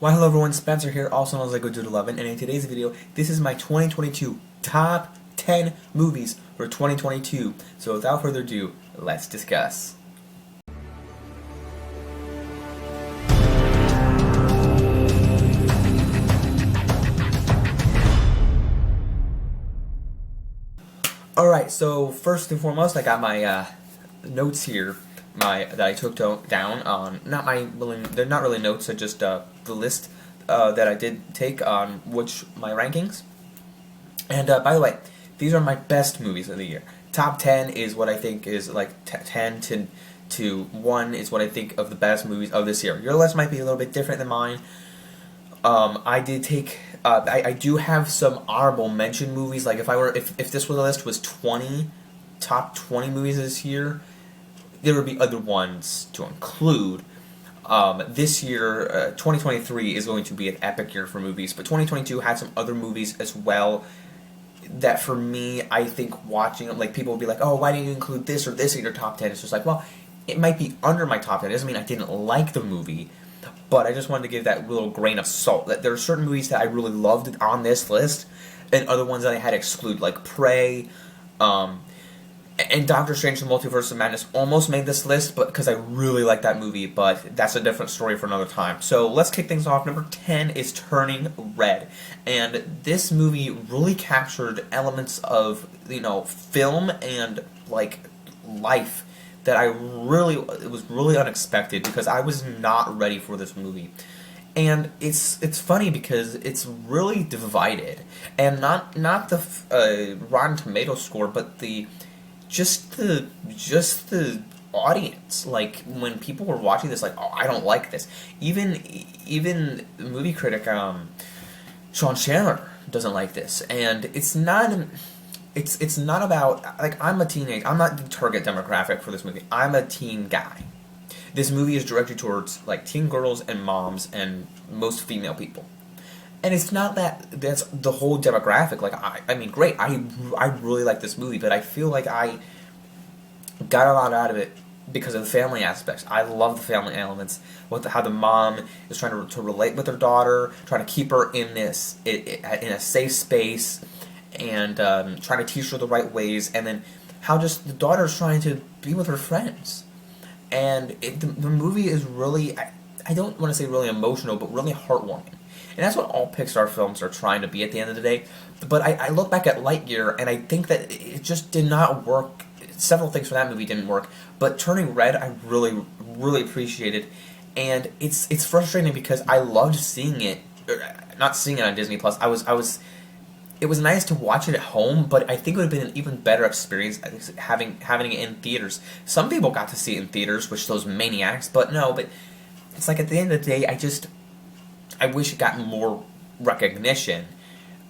Well, hello everyone, Spencer here, also known as LegoDude11, and in today's video, this is my 2022 top 10 movies for 2022. So without further ado, let's discuss. Alright, so first and foremost, I got my notes here. That I took down on they're not really notes, they're just the list that I did take on my rankings. And by the way, these are my best movies of the year. Top 10 is what I think is like 10 to 1 is what I think of the best movies of this year. Your list might be a little bit different than mine. I did take I do have some honorable mention movies. Like if this list was 20 top 20 movies this year, there would be other ones to include. This year, 2023 is going to be an epic year for movies, but 2022 had some other movies as well that for me, I think watching them, like people would be like, oh, why didn't you include this or this in your top 10? It's just like, well, it might be under my top 10. It doesn't mean I didn't like the movie, but I just wanted to give that little grain of salt. That there are certain movies that I really loved on this list, and other ones that I had to exclude, like Prey, and Doctor Strange: The Multiverse of Madness almost made this list, but because I really like that movie, but that's a different story for another time. So let's kick things off. Number 10 is Turning Red, and this movie really captured elements of, film and like life that it was really unexpected, because I was not ready for this movie. And it's funny because it's really divided, and not the Rotten Tomatoes score, but just the audience. Like when people were watching this, like, oh, I don't like this. Even movie critic Sean Chandler doesn't like this, and it's not about, like, I'm not the target demographic for this movie. I'm a teen guy. This movie is directed towards like teen girls and moms and most female people. And it's not that's the whole demographic. Like, I mean, great, I really like this movie, but I feel like I got a lot out of it because of the family aspects. I love the family elements, how the mom is trying to relate with her daughter, trying to keep her in in a safe space, and trying to teach her the right ways, and then how just the daughter is trying to be with her friends. And the movie is really, I don't want to say really emotional, but really heartwarming. And that's what all Pixar films are trying to be at the end of the day. But I look back at Lightyear, and I think that it just did not work. Several things for that movie didn't work. But Turning Red, I really, really appreciated. And it's frustrating because I loved seeing it, not seeing it on Disney Plus. It was nice to watch it at home, but I think it would have been an even better experience having it in theaters. Some people got to see it in theaters, which those maniacs, but no. But it's like, at the end of the day, I wish it got more recognition.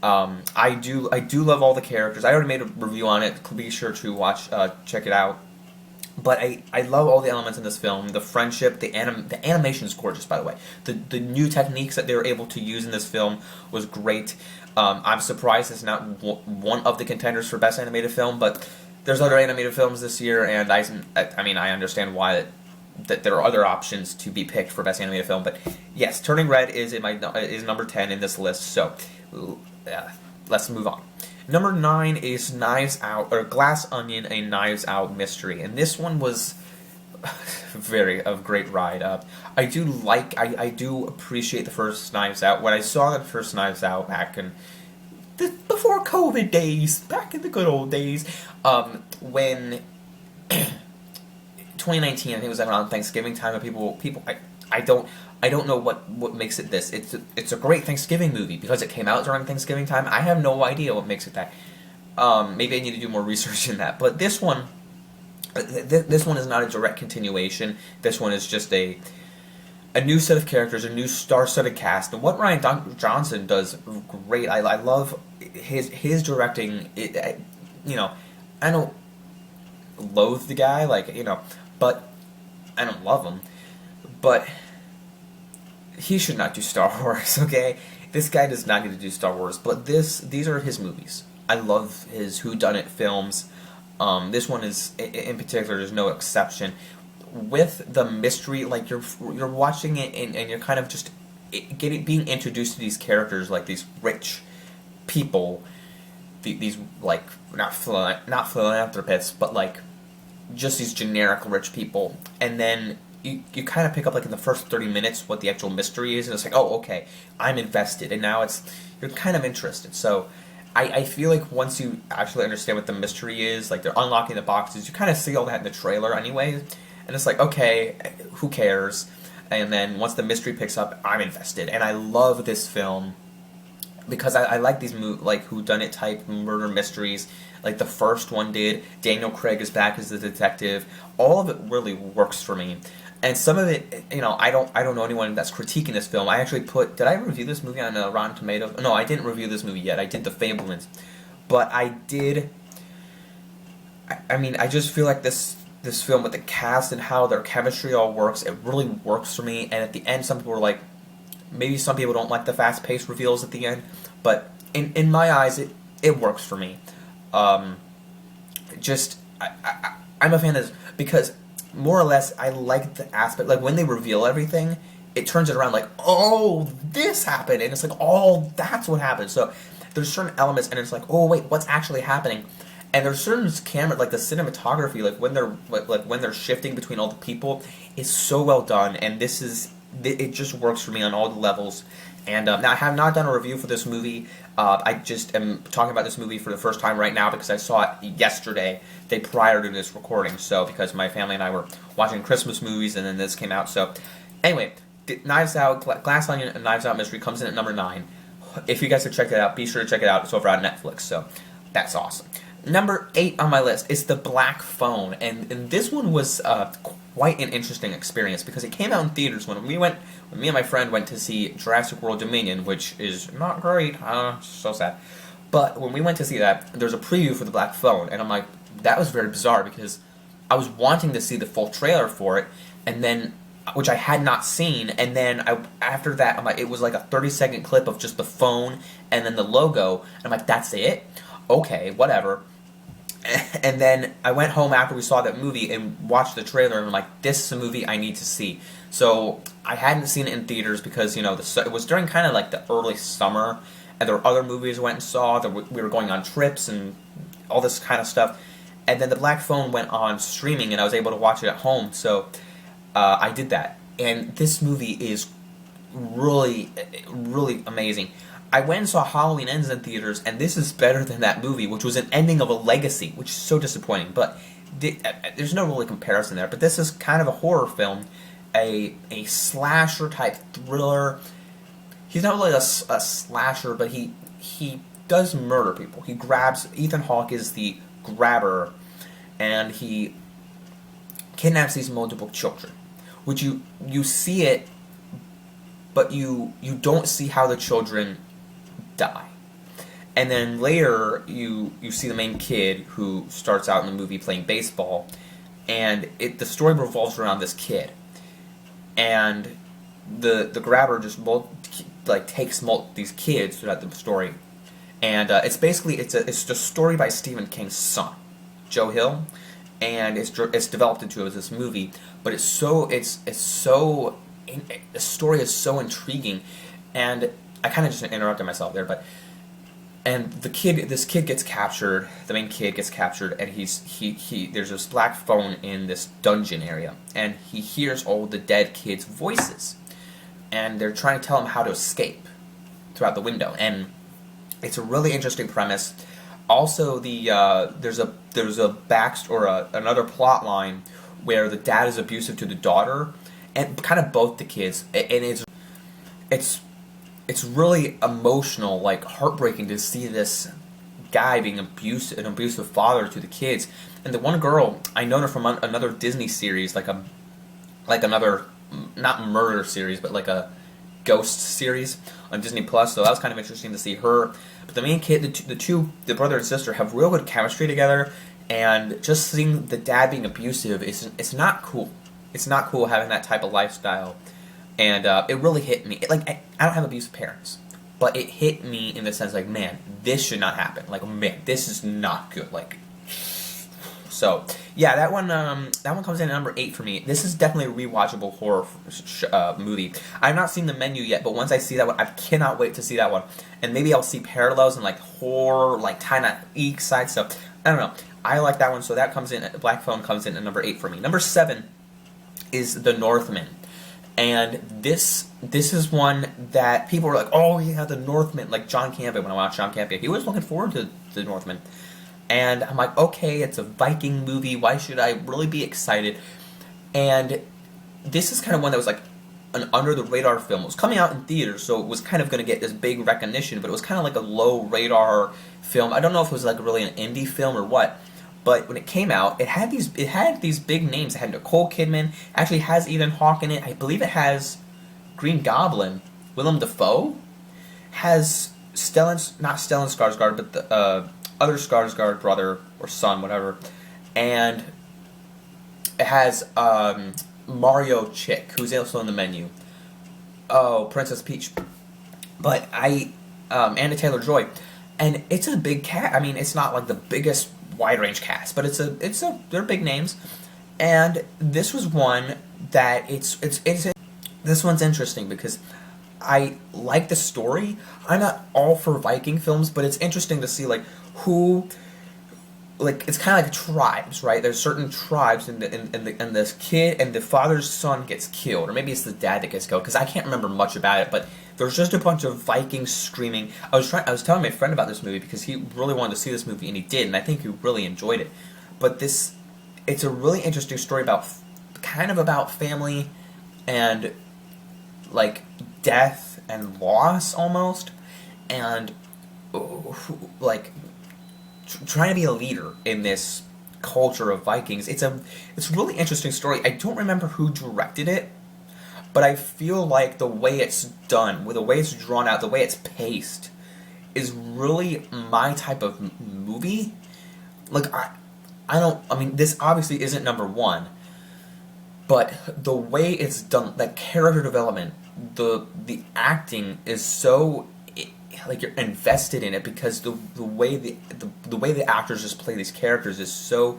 I do love all the characters. I already made a review on it. Be sure to check it out. But I love all the elements in this film. The friendship, the animation is gorgeous, by the way. The new techniques that they were able to use in this film was great. I'm surprised it's not one of the contenders for Best Animated Film, but there's other animated films this year, and I mean, I understand why that there are other options to be picked for Best Animated Film. But yes, Turning Red is number 10 in this list. So let's move on. Number 9 is Knives Out, or Glass Onion: A Knives Out Mystery, and this one was a great ride. I do appreciate the first Knives Out. When I saw the first Knives Out back in before COVID days, back in the good old days, when 2019, I think it was around Thanksgiving time, and I don't know what makes it this. It's a great Thanksgiving movie because it came out during Thanksgiving time. I have no idea what makes it that. Maybe I need to do more research in that. But this one is not a direct continuation. This one is just a new set of characters, a new star-studded cast, and what Ryan Johnson does great. I love his directing. I don't loathe the guy, but I don't love him. But he should not do Star Wars, okay? This guy does not need to do Star Wars, but these are his movies. I love his whodunit films. This one is, in particular, there's no exception. With the mystery, like, you're watching it and you're kind of just being introduced to these characters, like these rich people, these like not philanthropists, but like just these generic rich people, and then you kind of pick up like in the first 30 minutes what the actual mystery is, and it's like, oh, okay, I'm invested, and now you're kind of interested. So I feel like once you actually understand what the mystery is, like they're unlocking the boxes, you kind of see all that in the trailer anyway, and it's like, okay, who cares? And then once the mystery picks up, I'm invested, and I love this film because I like these like whodunit type murder mysteries, like the first one did. Daniel Craig is back as the detective. All of it really works for me, and some of it, I don't know anyone that's critiquing this film. I actually did I review this movie on Rotten Tomatoes? No, I didn't review this movie yet. I did the Fable ones, but I did. I mean, I just feel like this film with the cast and how their chemistry all works, it really works for me. And at the end, some people were like, maybe some people don't like the fast-paced reveals at the end, but in my eyes, it works for me. I'm a fan of this because more or less I like the aspect, like when they reveal everything, it turns it around like, oh, this happened, and it's like, oh, that's what happened. So there's certain elements, and it's like, oh wait, what's actually happening? And there's certain camera, like the cinematography, like when they're shifting between all the people, is so well done, and it just works for me on all the levels. And now I have not done a review for this movie. I just am talking about this movie for the first time right now because I saw it yesterday, day prior to this recording. So because my family and I were watching Christmas movies, and then this came out. So anyway, Knives Out, Glass Onion, and Knives Out Mystery comes in at number 9. If you guys have checked it out, be sure to check it out. It's over on Netflix. So that's awesome. Number 8 on my list is The Black Phone, and this one was quite an interesting experience because it came out in theaters when me and my friend went to see Jurassic World Dominion, which is not great, so sad. But when we went to see that, there's a preview for The Black Phone, and I'm like, that was very bizarre because I was wanting to see the full trailer for it, and then which I had not seen, and then after that, I'm like, it was like a 30-second clip of just the phone and then the logo, and I'm like, that's it? Okay, whatever. And then I went home after we saw that movie and watched the trailer, and I'm like, this is a movie I need to see. So I hadn't seen it in theaters because, it was during kind of like the early summer, and there were other movies I went and saw. We were going on trips and all this kind of stuff. And then The Black Phone went on streaming, and I was able to watch it at home. So I did that. And this movie is really, really amazing. I went and saw Halloween Ends in theaters, and this is better than that movie, which was an ending of a legacy, which is so disappointing. But there's no really comparison there. But this is kind of a horror film, a slasher-type thriller. He's not really a slasher, but he does murder people. Ethan Hawke is the grabber, and he kidnaps these multiple children, which you see it, but you don't see how the children die. And then later you see the main kid who starts out in the movie playing baseball, and the story revolves around this kid, and the grabber just takes these kids throughout the story, and it's a story by Stephen King's son, Joe Hill, and it's developed into this movie, but the story is so intriguing, and I kind of just interrupted myself there, and this kid gets captured, the main kid gets captured, and there's this black phone in this dungeon area, and he hears all the dead kids' voices, and they're trying to tell him how to escape throughout the window, and it's a really interesting premise. Also, there's a another plot line where the dad is abusive to the daughter, and kind of both the kids, and it's really emotional, like heartbreaking to see this guy being an abusive father to the kids. And the one girl, I know her from another Disney series, like another, not murder series, but like a ghost series on Disney Plus. So that was kind of interesting to see her. But the main kid, the brother and sister, have real good chemistry together. And just seeing the dad being abusive, it's not cool. It's not cool having that type of lifestyle. And it really hit me. I don't have abusive parents, but it hit me in the sense like, man, this should not happen. Like, man, this is not good. Like, So yeah, that one comes in at number 8 for me. This is definitely a rewatchable horror movie. I've not seen The Menu yet, but once I see that one, I cannot wait to see that one. And maybe I'll see parallels and like horror, like kind of eek side stuff. I don't know. I like that one, so that comes in. Black Phone comes in at number 8 for me. Number 7 is The Northman. And this is one that people were like, oh yeah, The Northman, like John Campea. When I watched John Campea, he was looking forward to The Northman. And I'm like, okay, it's a Viking movie. Why should I really be excited? And this is kind of one that was like an under-the-radar film. It was coming out in theaters, so it was kind of going to get this big recognition, but it was kind of like a low-radar film. I don't know if it was like really an indie film or what, but when it came out, it had these big names. It had Nicole Kidman. Actually has Ethan Hawke in it. I believe it has Green Goblin, Willem Dafoe. Has not Stellan Skarsgård, but the other Skarsgård brother or son, whatever, and it has Mario Chick, who's also in The Menu. Oh, Princess Peach, but Anna Taylor-Joy, and it's a big cast. I mean, it's not like the biggest wide range cast, but they're big names, and this was one that this one's interesting because I like the story. I'm not all for Viking films, but it's interesting to see like who, like it's kind of like tribes, right? There's certain tribes, and this kid and the father's son gets killed, or maybe it's the dad that gets killed, because I can't remember much about it. But there's just a bunch of Vikings screaming. I was telling my friend about this movie because he really wanted to see this movie, and he did, and I think he really enjoyed it. But it's a really interesting story about family and like death and loss almost, and like trying to be a leader in this culture of Vikings. It's a really interesting story. I don't remember who directed it, but I feel like the way it's done, with the way it's drawn out, the way it's paced, is really my type of movie. Like I mean, this obviously isn't number 1, but the way it's done, the character development, the acting is so, like, you're invested in it, because the way the actors just play these characters is so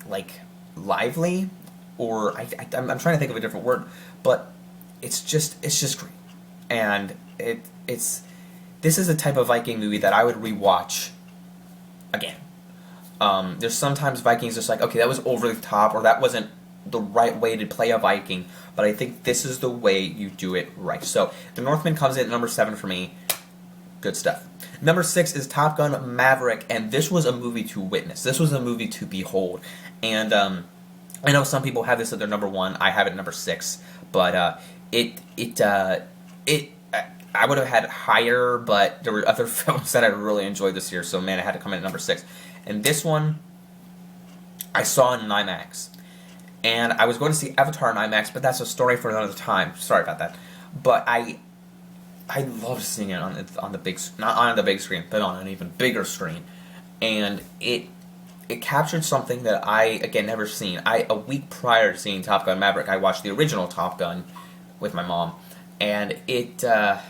like lively, or I'm trying to think of a different word, but it's just great. And this is a type of Viking movie that I would rewatch again. There's sometimes Vikings just like, okay, that was over the top, or that wasn't the right way to play a Viking, but I think this is the way you do it right. So The Northman comes in at number 7 for me. Good stuff. Number 6 is Top Gun Maverick, and this was a movie to witness. This was a movie to behold. And I know some people have this at their number 1. I have it at number 6, but I would have had it higher, but there were other films that I really enjoyed this year, so man, it had to come in at number 6. And this one I saw in IMAX. And I was going to see Avatar in IMAX, but that's a story for another time. Sorry about that. But I loved seeing it on the big, not on the big screen, but on an even bigger screen. And it captured something that I, again, never seen. A week prior to seeing Top Gun Maverick, I watched the original Top Gun with my mom. And yeah,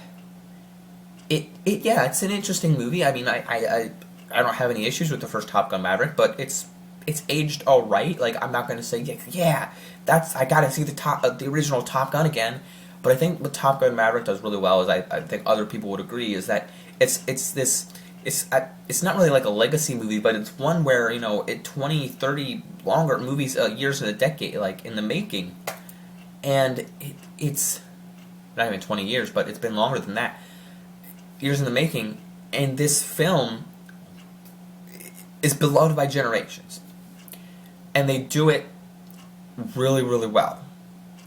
it's an interesting movie. I mean, I don't have any issues with the first Top Gun Maverick, but it's aged all right. Like, I'm not going to say, yeah, I got to see the original Top Gun again. But I think what Top Gun Maverick does really well is, I think other people would agree, is that it's not really like a legacy movie, but it's one where, 20, 30 longer movies, years in a decade, like in the making, and it's not even 20 years, but it's been longer than that, years in the making, and this film is beloved by generations, and they do it really, really well.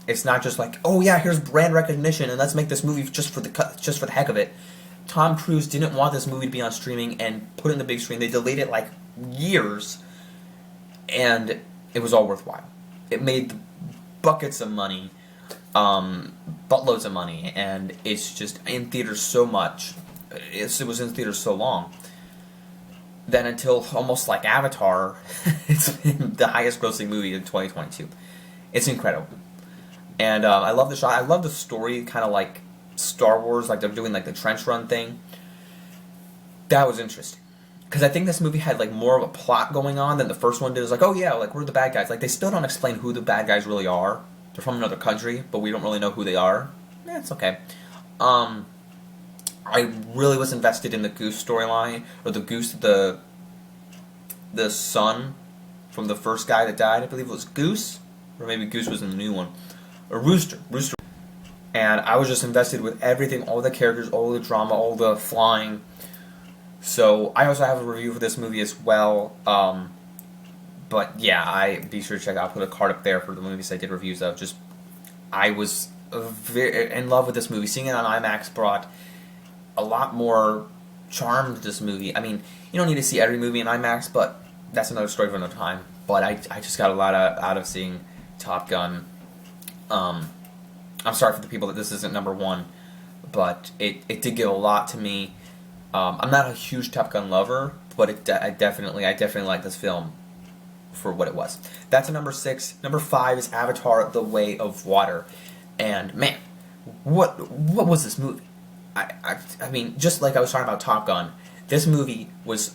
It's not just like, oh yeah, here's brand recognition and let's make this movie just for the heck of it. Tom Cruise didn't want this movie to be on streaming and put it in the big screen. They delayed it like years, and it was all worthwhile. It made buckets of money, buttloads of money, and it's just in theaters so much. It was in theaters so long. Then until almost like Avatar, it's been the highest grossing movie in 2022. It's incredible. And I love the shot. I love the story, kind of like Star Wars, like they're doing like the trench run thing. That was interesting. because I think this movie had like more of a plot going on than the first one did. It was like, oh yeah, like we're the bad guys. Like they still don't explain who the bad guys really are. They're from another country, but we don't really know who they are. It's okay. I really was invested in the Goose storyline, or the son from the first guy that died. I believe it was Goose, or maybe Goose was in the new one, or Rooster. And I was just invested with everything, all the characters, all the drama, all the flying. So I also have a review for this movie as well. But yeah, be sure to check out. I'll put a card up there for the movies I did reviews of. I was very in love with this movie. Seeing it on IMAX brought a lot more charm to this movie. I mean, you don't need to see every movie in IMAX, but that's another story for another time. But I just got a lot out of seeing Top Gun. I'm sorry for the people that this isn't number one, but it did give a lot to me. I'm not a huge Top Gun lover, but I definitely like this film for what it was. That's a number 6. Number 5 is Avatar: The Way of Water. And man, what was this movie? I mean, just like I was talking about Top Gun, this movie was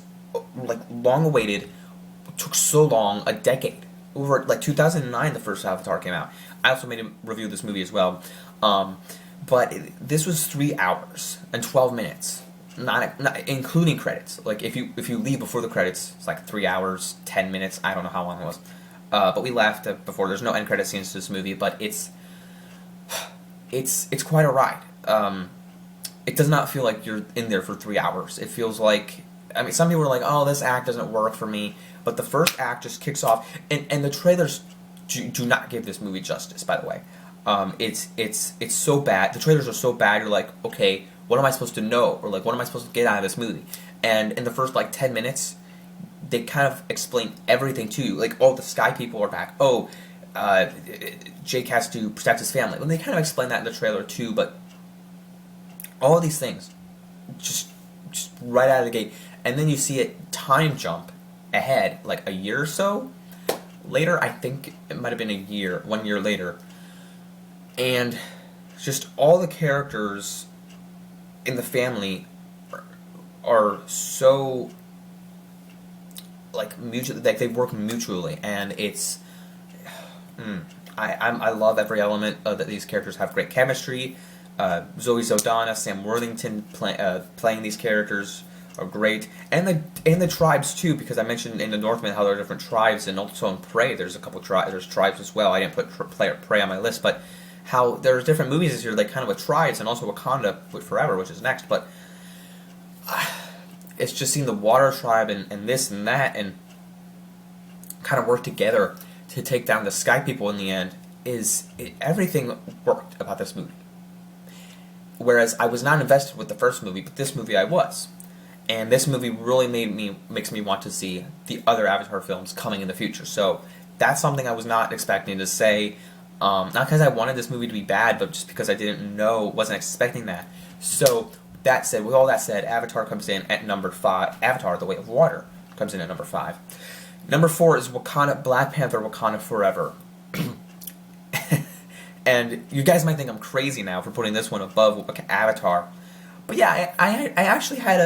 like long awaited. It took so long, a decade. Over like 2009, the first Avatar came out. I also made a review of this movie as well. But this was 3 hours and 12 minutes. Not including credits. Like if you leave before the credits, it's like 3 hours, 10 minutes. I don't know how long it was, but we left before. There's no end credit scenes to this movie, but it's quite a ride. It does not feel like you're in there for 3 hours. It feels like, I mean, some people are like, oh, this act doesn't work for me, but the first act just kicks off, and the trailers do not give this movie justice. By the way, it's so bad. The trailers are so bad. You're like, okay, what am I supposed to know? Or like, what am I supposed to get out of this movie? And in the first like 10 minutes, they kind of explain everything to you. Like, oh, the sky people are back. Oh, Jake has to protect his family. And they kind of explain that in the trailer too. But all of these things, just right out of the gate, and then you see it time jump ahead, like a year or so later. I think it might have been 1 year later, and just all the characters in the family are so like mutually, like they work mutually, and it's I love every element that these characters have great chemistry. Zoe Saldana, Sam Worthington playing these characters are great, and the tribes too, because I mentioned in the Northman how there are different tribes, and also in Prey there's a couple there's tribes as well. I didn't put Prey on my list, but how there's different movies this year, like kind of with tribes, and also Wakanda with Forever, which is next. But it's just seeing the Water Tribe and this and that, and kind of work together to take down the Sky People in the end. Everything worked about this movie. Whereas I was not invested with the first movie, but this movie I was. And this movie really makes me want to see the other Avatar films coming in the future. So that's something I was not expecting to say. Not because I wanted this movie to be bad, but just because I wasn't expecting that. So with all that said, Avatar comes in at number 5. Avatar: The Way of Water comes in at number 5. Number 4 is Black Panther: Wakanda Forever. And you guys might think I'm crazy now for putting this one above Avatar. But yeah, I actually had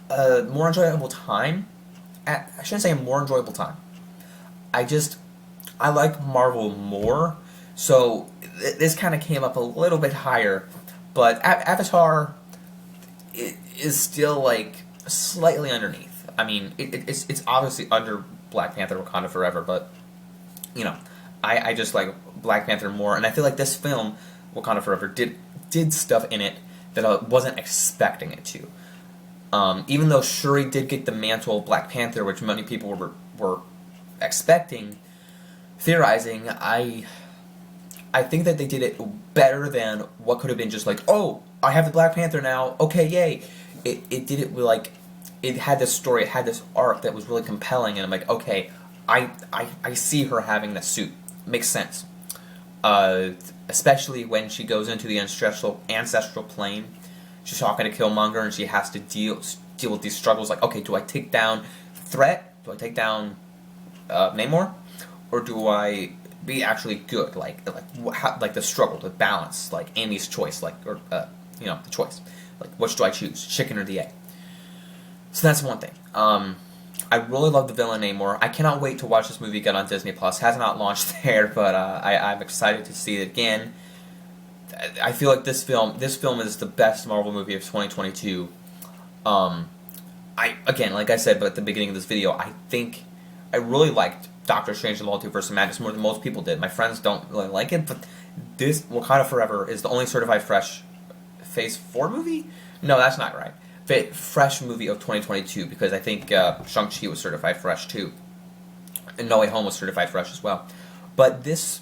a more enjoyable time. I shouldn't say a more enjoyable time. I like Marvel more, so this kind of came up a little bit higher. But Avatar is still like slightly underneath. I mean, it's obviously under Black Panther: Wakanda Forever, but you know, I just like Black Panther more, and I feel like this film, Wakanda Forever, did stuff in it that I wasn't expecting it to. Even though Shuri did get the mantle of Black Panther, which many people were expecting, theorizing, I think that they did it better than what could have been just like, oh, I have the Black Panther now, okay, yay. It did it with like, it had this story, it had this arc that was really compelling, and I'm like, okay, I see her having the suit. Makes sense. Especially when she goes into the ancestral plane. She's talking to Killmonger, and she has to deal with these struggles. Like, okay, do I take down Threat? Do I take down Namor, or do I be actually good? Like the struggle, the balance, like Amy's choice, the choice. Like, which do I choose, chicken or the egg? So that's one thing. I really love the villain Namor. I cannot wait to watch this movie again on Disney Plus. Has not launched there, but I'm excited to see it again. I feel like this film is the best Marvel movie of 2022. Again, like I said, but at the beginning of this video, I think I really liked Doctor Strange: The Multiverse of Madness more than most people did. My friends don't really like it, but this Wakanda Forever is the only certified fresh Phase 4 movie. No, that's not right. Fresh movie of 2022, because I think Shang-Chi was certified fresh too, and No Way Home was certified fresh as well. But this,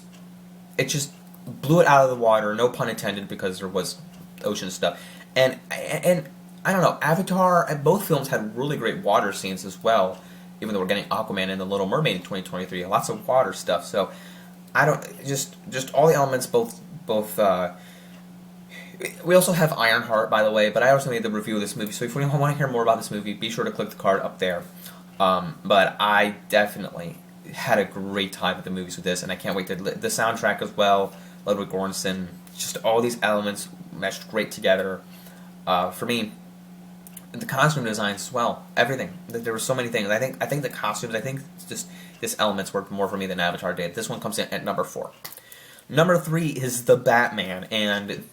it just blew it out of the water. No pun intended, because there was ocean stuff, and I don't know. Avatar and both films had really great water scenes as well. Even though we're getting Aquaman and The Little Mermaid in 2023, lots of water stuff. So I don't just all the elements both. We also have Ironheart, by the way, but I also made the review of this movie, so if you want to hear more about this movie, be sure to click the card up there. But I definitely had a great time with the movies with this, and I can't wait to the soundtrack as well. Ludwig Göransson, just all these elements meshed great together. For me, the costume designs as well, everything. There were so many things. I think the costumes, just this elements worked more for me than Avatar did. This one comes in at number 4. Number 3 is The Batman, and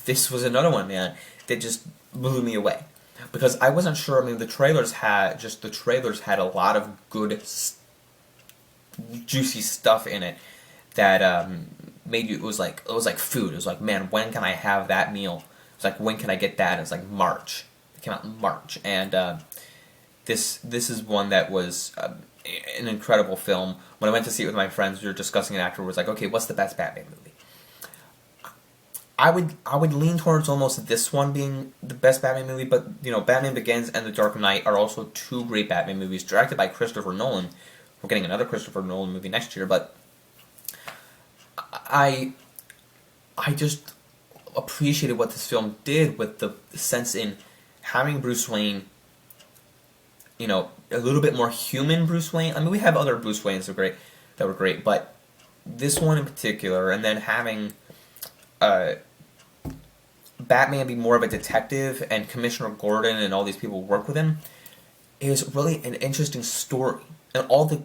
this was another one, man, that just blew me away. Because I wasn't sure. I mean, the trailers had a lot of good, juicy stuff in it that made you. It was like food. It was like, man, when can I have that meal? It's like, when can I get that? It's like March. It came out in March, and this is one that was an incredible film. When I went to see it with my friends, we were discussing it afterwards. Like, okay, what's the best Batman movie? I would lean towards almost this one being the best Batman movie, but you know, Batman Begins and The Dark Knight are also two great Batman movies directed by Christopher Nolan. We're getting another Christopher Nolan movie next year, but I just appreciated what this film did with the sense in having Bruce Wayne, you know, a little bit more human Bruce Wayne. I mean, we have other Bruce Waynes that were great, but this one in particular, and then having Batman be more of a detective and Commissioner Gordon and all these people work with him, is really an interesting story. And all the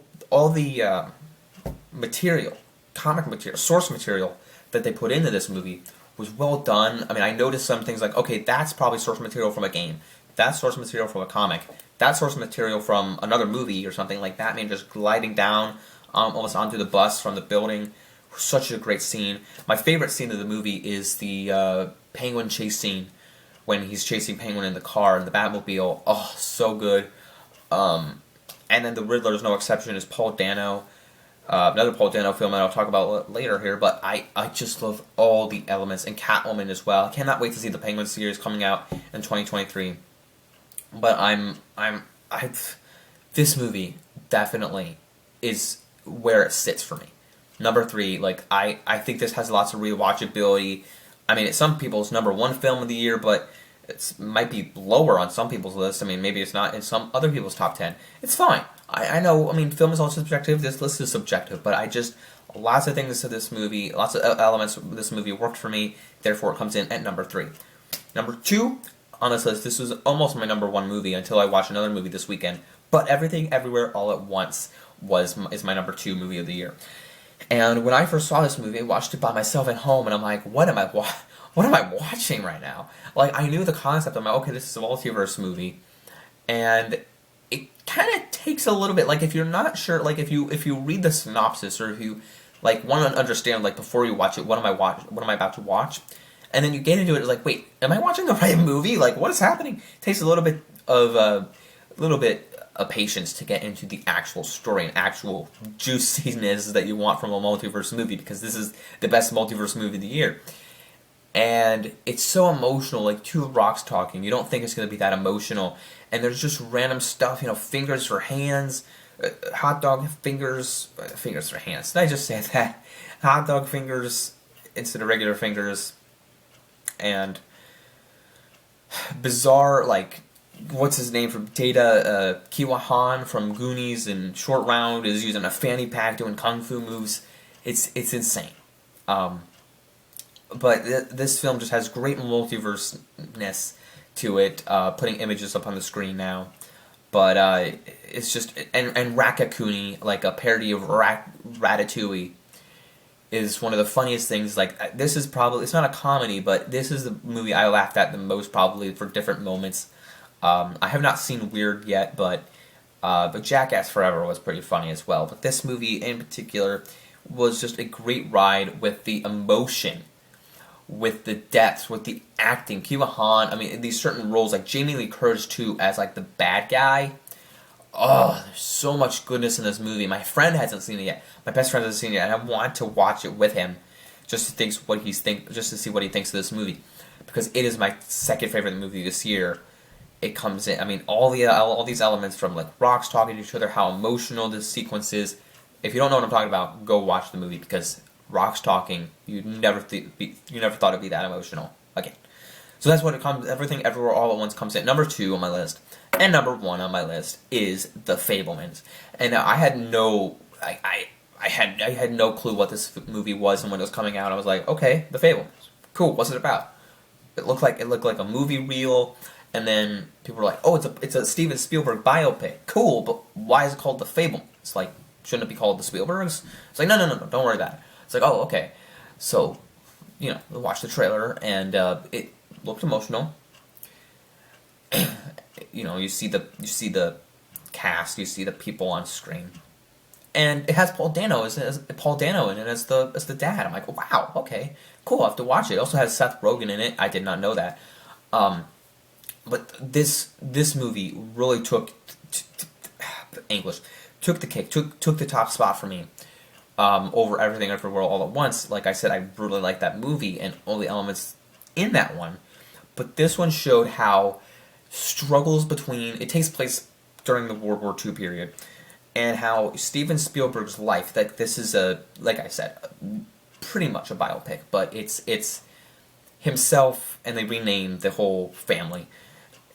material, comic material, source material that they put into this movie was well done. I mean, I noticed some things like, okay, that's probably source material from a game. That's source material from a comic. That's source material from another movie or something, like Batman just gliding down almost onto the bus from the building. Such a great scene. My favorite scene of the movie is the Penguin chase scene when he's chasing Penguin in the car in the Batmobile. Oh, so good. And then the Riddler is no exception. Is Paul Dano. Another Paul Dano film that I'll talk about later here, but I just love all the elements, and Catwoman as well. I cannot wait to see the Penguin series coming out in 2023. But this movie definitely is where it sits for me. Number 3, like I think this has lots of rewatchability. I mean, it's some people's number 1 film of the year, but it might be lower on some people's list. I mean, maybe it's not in some other people's top 10. It's fine. I know, I mean, film is also subjective, this list is subjective, but lots of things to this movie, lots of elements of this movie worked for me, therefore it comes in at number 3. Number 2 on this list, this was almost my number 1 movie until I watched another movie this weekend, but Everything Everywhere All at Once is my number 2 movie of the year. And when I first saw this movie, I watched it by myself at home, and I'm like, what am I watching right now? Like, I knew the concept. I'm like, okay, this is a multiverse movie, and it kind of takes a little bit. Like, if you're not sure, like if you read the synopsis, or if you like want to understand, like before you watch it, what am I about to watch, and then you get into it, it's like, wait, am I watching the right movie? Like, what is happening? It takes a little bit of patience to get into the actual story and actual juiciness that you want from a multiverse movie, because this is the best multiverse movie of the year. And it's so emotional, like two rocks talking. You don't think it's going to be that emotional. And there's just random stuff, you know, fingers for hands, hot dog fingers for hands. Did I just say that? Hot dog fingers instead of regular fingers. And bizarre, like, what's his name from Data? Kiwa Han from Goonies and Short Round is using a fanny pack doing kung fu moves. It's insane. But this film just has great multiverse-ness to it, putting images up on the screen now. But it's just and Ratatouille, like a parody of Ratatouille, is one of the funniest things. Like this is probably it's not a comedy, but this is the movie I laughed at the most probably for different moments. I have not seen Weird yet, but Jackass Forever was pretty funny as well. But this movie in particular was just a great ride with the emotion, with the depths, with the acting. Kiwa Han, I mean, these certain roles, like Jamie Lee Curtis too, as like the bad guy. Oh, there's so much goodness in this movie. My friend hasn't seen it yet. My best friend hasn't seen it yet, and I want to watch it with him, just to think just to see what he thinks of this movie, because it is my second favorite movie this year. It comes in. I mean, all these elements from like rocks talking to each other, how emotional this sequence is. If you don't know what I'm talking about, go watch the movie, because rocks talking, you never thought it'd be that emotional again. So that's what it comes. Everything, everywhere, all at once comes in. Number 2 on my list, and number 1 on my list is The Fabelmans. And I had no, I had no clue what this movie was, and when it was coming out, I was like, okay, The Fabelmans, cool. What's it about? It looked like a movie reel. And then people were like, "Oh, it's a Steven Spielberg biopic. Cool, but why is it called The Fable?" It's like, shouldn't it be called The Spielbergs? It's like, no, don't worry about it. It's like, oh, okay. So, we watched the trailer, and it looked emotional. You see the cast, you see the people on screen, and it has Paul Dano in it as the dad. I'm like, wow, okay, cool. I have to watch it. It also has Seth Rogen in it. I did not know that. But this movie really took the cake, took the top spot for me over Everything Everywhere All at Once. Like I said, I really liked that movie and all the elements in that one. But this one showed how struggles between, it takes place during the World War II period, and how Steven Spielberg's life, that this is like I said, pretty much a biopic, but it's himself, and they renamed the whole family.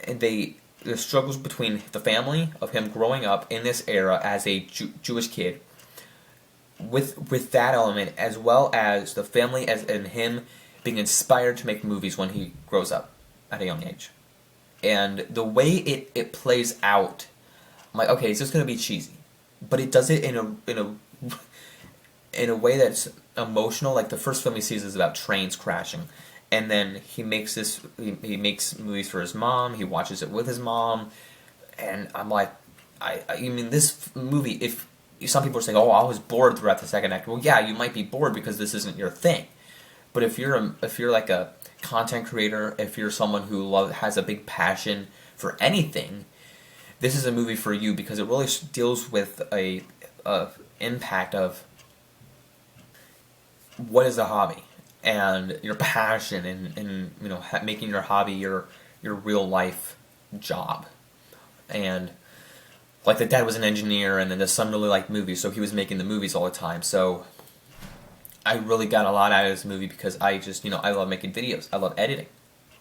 And the struggles between the family of him growing up in this era as a Jewish kid, with that element, as well as the family and him being inspired to make movies when he grows up at a young age. And the way it plays out, I'm like, okay, it's just gonna be cheesy, but it does it in a way that's emotional. Like the first film he sees is about trains crashing. And then he makes he makes movies for his mom. He watches it with his mom, and I'm like, I mean, this movie. If some people are saying, "Oh, I was bored throughout the second act," well, yeah, you might be bored because this isn't your thing. But if you're like a content creator, if you're someone who has a big passion for anything, this is a movie for you, because it really deals with a impact of what is a hobby. And your passion, and making your hobby your real life job. And like the dad was an engineer, and then the son really liked movies, so he was making the movies all the time. So I really got a lot out of this movie, because I just I love making videos, I love editing,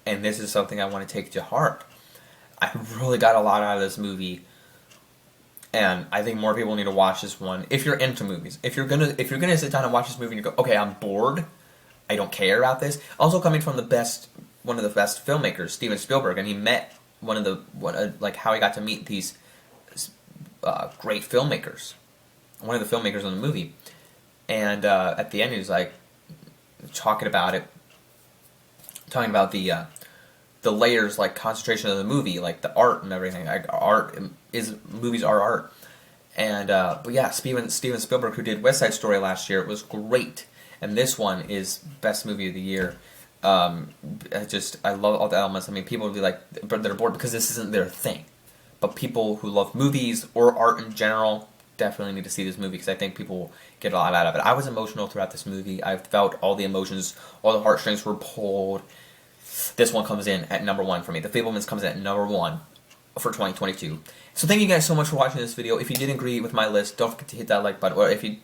and this is something I want to take to heart. I really got a lot out of this movie, and I think more people need to watch this one if you're into movies. If you're gonna sit down and watch this movie and you go, okay, I'm bored, I don't care about this. Also coming from one of the best filmmakers, Steven Spielberg, and he met how he got to meet these great filmmakers. One of the filmmakers in the movie, and at the end he was like talking about the layers, like concentration of the movie, like the art and everything. Like movies are art, and but yeah, Steven Spielberg, who did West Side Story last year, it was great. And this one is best movie of the year. I love all the elements. I mean, people would be like, they're bored because this isn't their thing. But people who love movies or art in general definitely need to see this movie, because I think people will get a lot out of it. I was emotional throughout this movie. I felt all the emotions, all the heartstrings were pulled. This one comes in at number 1 for me. The Fabelmans comes in at number 1 for 2022. So thank you guys so much for watching this video. If you did agree with my list, don't forget to hit that like button. Or if you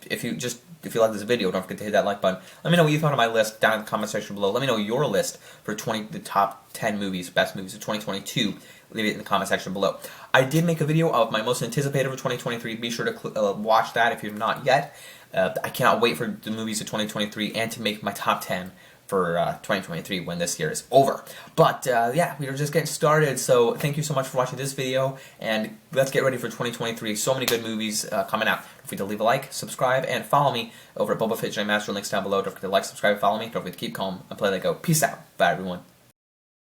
like this video, don't forget to hit that like button. Let me know what you thought of my list down in the comment section below. Let me know your list for the top 10 movies, best movies of 2022. Leave it in the comment section below. I did make a video of my most anticipated for 2023. Be sure to watch that if you've not yet. I cannot wait for the movies of 2023 and to make my top 10 for 2023 when this year is over. But yeah, we are just getting started, so thank you so much for watching this video, and let's get ready for 2023. So many good movies coming out. Don't forget to leave a like, subscribe, and follow me over at Boba Fett Jedi Master. Links down below. Don't forget to like, subscribe, and follow me. Don't forget to keep calm and play like go. Peace out. Bye, everyone.